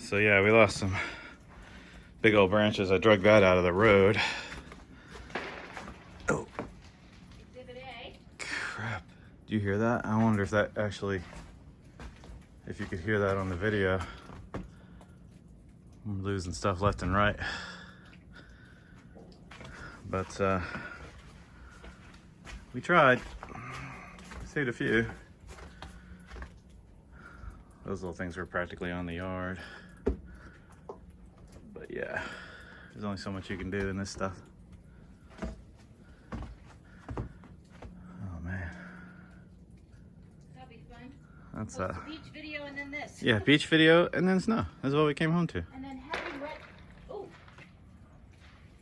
So yeah, we lost some big old branches. I drug that out of the road. Oh. Exhibit A. Crap. Do you hear that? I wonder if that actually, if you could hear that on the video. I'm losing stuff left and right. But we tried. Saved a few. Those little things were practically on the yard. But yeah, there's only so much you can do in this stuff. Oh man. That'll be fun. That's So it's beach video and then this. yeah, beach video and then snow. That's what we came home to. And then heavy wet. Oh.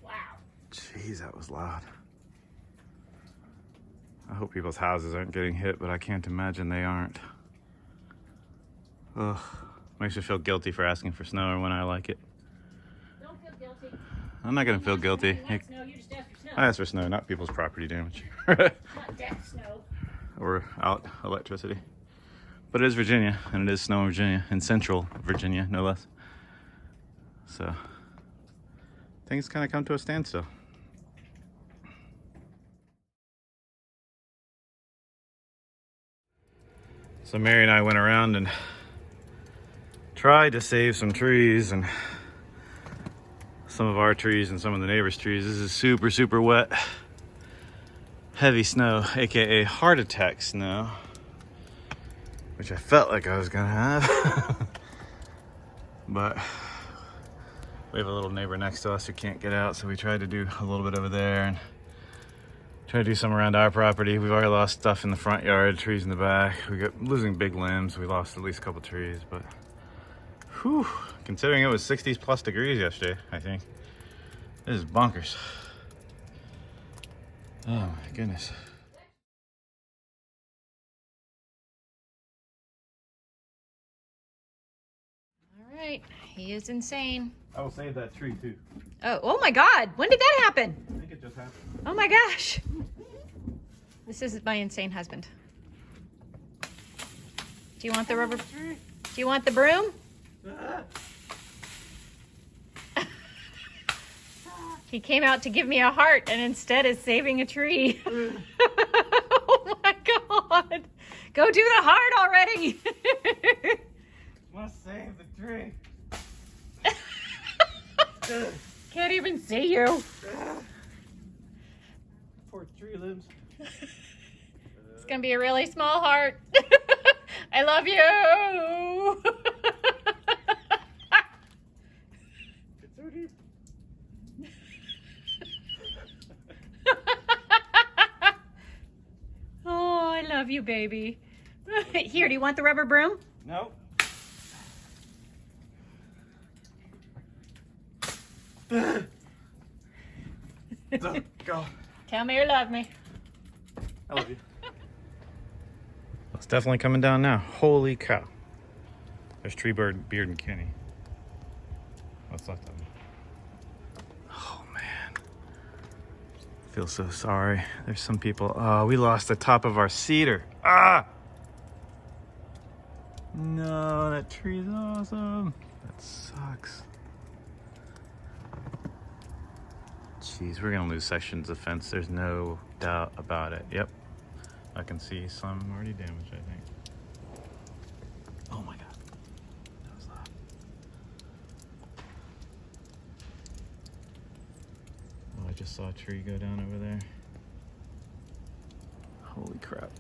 Wow. Jeez, that was loud. I hope people's houses aren't getting hit, but I can't imagine they aren't. Ugh. Makes me feel guilty for asking for snow when I like it. Don't feel guilty. I'm not gonna feel guilty. Snow, you just ask for snow. I asked for snow, not people's property damage. Not death snow. Or out electricity. But it is Virginia, and it is snow in Virginia, in central Virginia, no less. So, things kind of come to a standstill. So Mary and I went around and tried to save some trees, and some of our trees and some of the neighbors' trees. This is super, super wet, heavy snow, aka heart attack snow, which I felt like I was gonna have. But we have a little neighbor next to us who can't get out, so we tried to do a little bit over there and try to do some around our property. We've already lost stuff in the front yard, trees in the back. We got losing big limbs. We lost at least a couple trees, but whew, considering it was 60s plus degrees yesterday, I think this is bonkers. Oh my goodness. All right. He is insane. I will save that tree too. Oh my God. When did that happen? I think it just happened. Oh my gosh. This is my insane husband. Do you want the rubber? Do you want the broom? He came out to give me a heart and instead is saving a tree. Oh my God. Go do the heart already. I want to save the tree. Can't even see you. Poor tree limbs. It's gonna be a really small heart. I love you. It's so deep. Oh, I love you, baby. Here, do you want the rubber broom? No. Go. Tell me you love me. I love you. It's definitely coming down now. Holy cow. There's Tree Bird, Beard, and Kenny. What's left of them? Oh man. I feel so sorry. There's some people. Oh, we lost the top of our cedar. Ah! No, that tree's awesome. That sucks. Jeez, we're gonna lose sections of fence. There's no doubt about it. Yep. I can see some already damaged, I think. Oh my God. That was loud. Oh, I just saw a tree go down over there. Holy crap.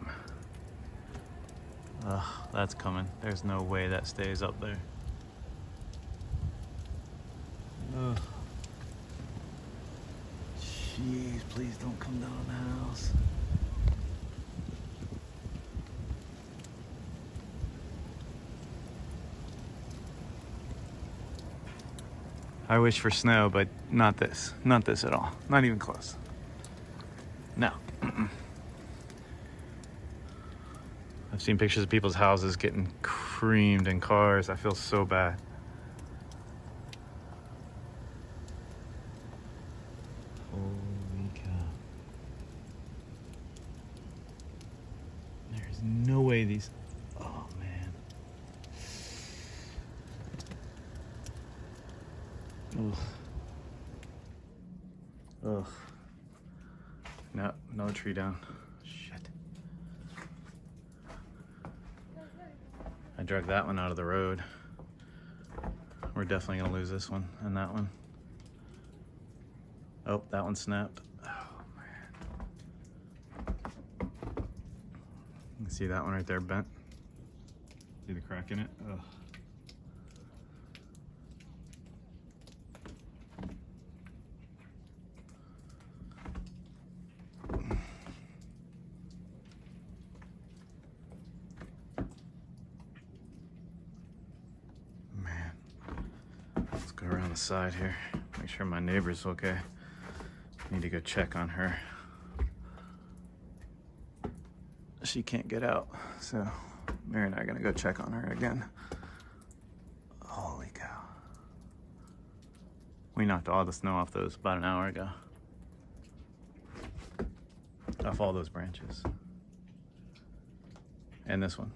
Ugh, that's coming. There's no way that stays up there. Ugh. Jeez, please don't come down on the house. I wish for snow, but not this. Not this at all. Not even close. No. I've seen pictures of people's houses getting creamed in cars. I feel so bad. Holy cow. There's no way these... Oh, man. Ugh. Ugh. No, another tree down. Shit. I dragged that one out of the road. We're definitely gonna lose this one and that one. Oh, that one snapped. Oh man. You can see that one right there bent. See the crack in it? Ugh. Man. Let's go around the side here. Make sure my neighbor's okay. Need to go check on her. She can't get out, so Mary and I are gonna go check on her again. Holy cow. We knocked all the snow off those about an hour ago. Off all those branches. And this one.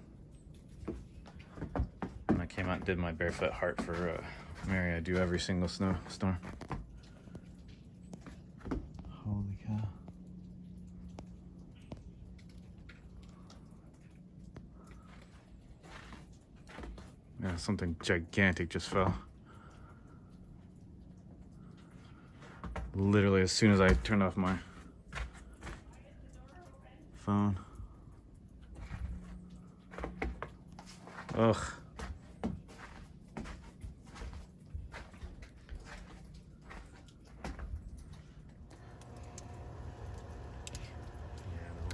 When I came out and did my barefoot heart for Mary, I do every single snowstorm. Holy cow. Yeah, something gigantic just fell. Literally as soon as I turned off my phone. Ugh.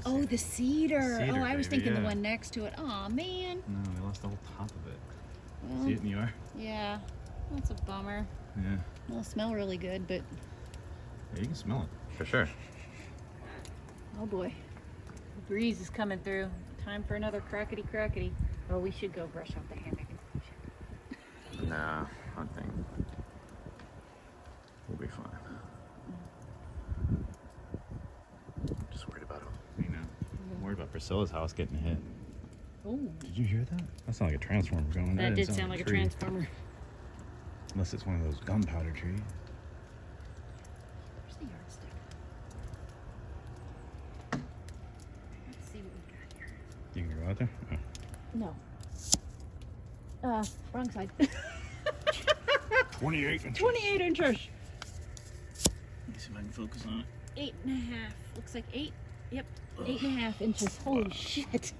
Oh, the cedar. Cedar, Oh, I was baby, thinking yeah. the one next to it. Aw, man. No, we lost the whole top of it. Well, See it in your? yeah, that's a bummer. Yeah. It'll smell really good, but Yeah, you can smell it, for sure. oh boy. The breeze is coming through. Time for another crackety. Oh, we should go brush off the hammock. Nah, I think we'll be fine. Just worried about it, you know. I'm worried about Priscilla's house getting hit. Oh, Did you hear that? That sounded like a transformer going. that didn't did sound like a tree. transformer. Unless it's one of those gunpowder trees. Where's the yardstick? Let's see what we got here. You can go out there? Oh. No. Wrong side. 28 inches. 28 inches. Let me see if I can focus on it. 8.5. Looks like 8. Yep. 8.5 inches. Holy shit.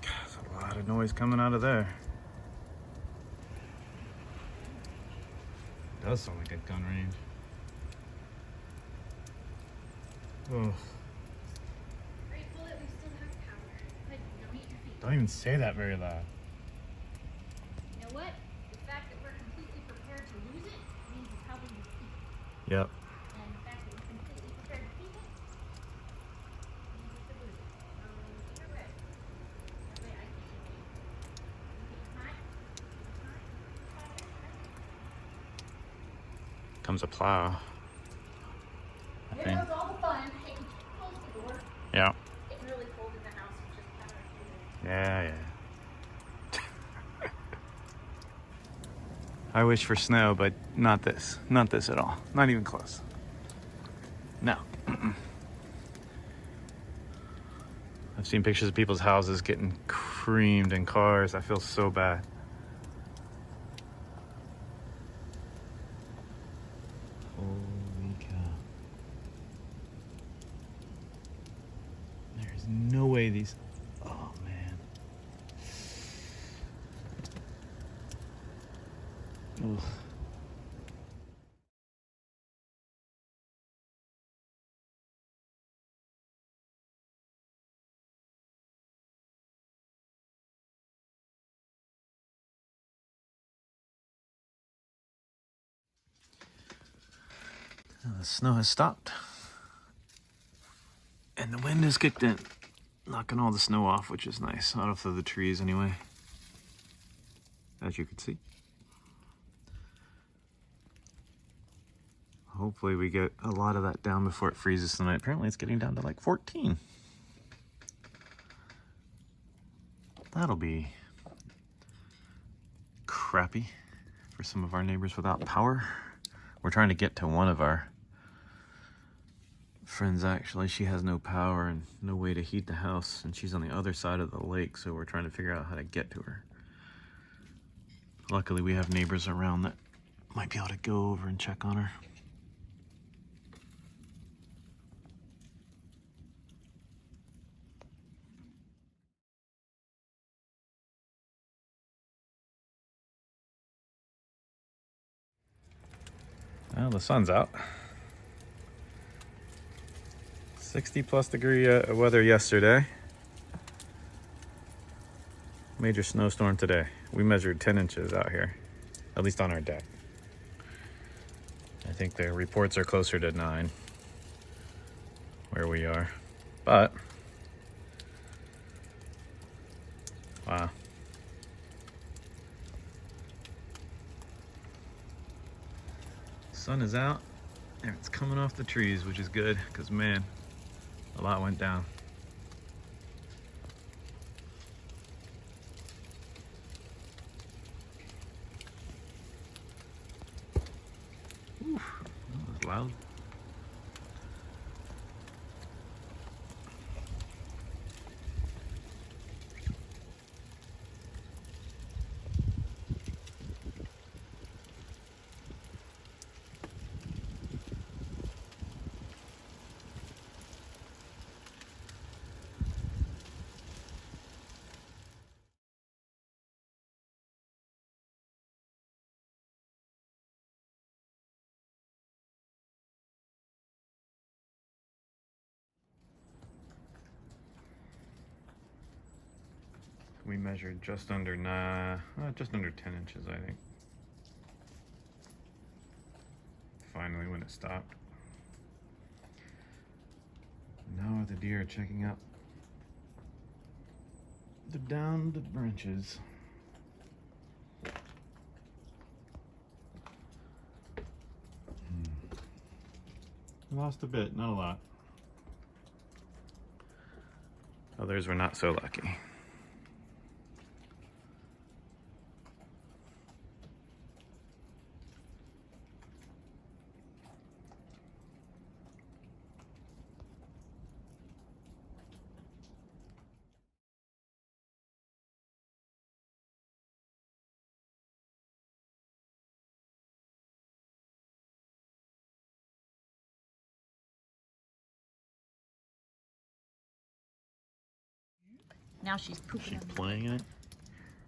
There's a lot of noise coming out of there. It does sound like a gun range. Oh, Grateful that we still have power. But don't eat your feet. don't even say that very loud. You know what? The fact that we're completely prepared to lose it means it's helping us keep it. Yep. And the fact that we're completely prepared to keep it means we could lose it. So either way. That way I keep it. You get your time. Comes a plow. I Here think. goes all the fun. Hey, could you close the door? Yeah. It's getting really cold in the house. It's just kind of Yeah. I wish for snow, but not this. Not this at all. Not even close. No. I've seen pictures of people's houses getting creamed in cars. I feel so bad. Holy cow. There's no way these... Oh, man. Ugh. The snow has stopped. And the wind has kicked in, knocking all the snow off, which is nice. Out of the trees anyway. as you can see. Hopefully we get a lot of that down before it freezes tonight. Apparently it's getting down to like 14. That'll be crappy for some of our neighbors without power. We're trying to get to one of our friends actually. She has no power and no way to heat the house, and she's on the other side of the lake, so we're trying to figure out how to get to her. Luckily we have neighbors around that might be able to go over and check on her. Well, the sun's out. 60+ degree weather yesterday. Major snowstorm today. We measured 10 inches out here, at least on our deck. I think the reports are closer to 9 where we are, but wow. Sun is out and it's coming off the trees, which is good because man, a lot went down. Oof, that was loud. We measured just under 10 inches, I think. Finally, when it stopped. Now the deer are checking out the downed branches. Lost a bit, not a lot. Others were not so lucky. Now she's pooping. She's playing in it?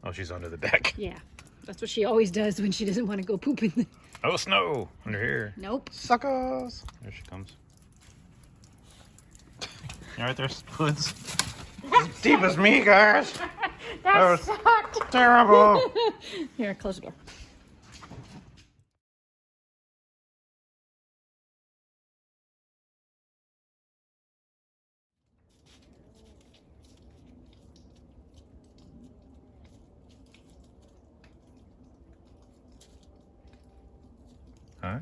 Oh, she's under the deck. Yeah, that's what she always does when she doesn't want to go poop in the... Oh, snow under here. Nope. Suckers. There she comes. You right there, Woods? As deep as me, guys. That sucked. Terrible. Here, close the door. Hi.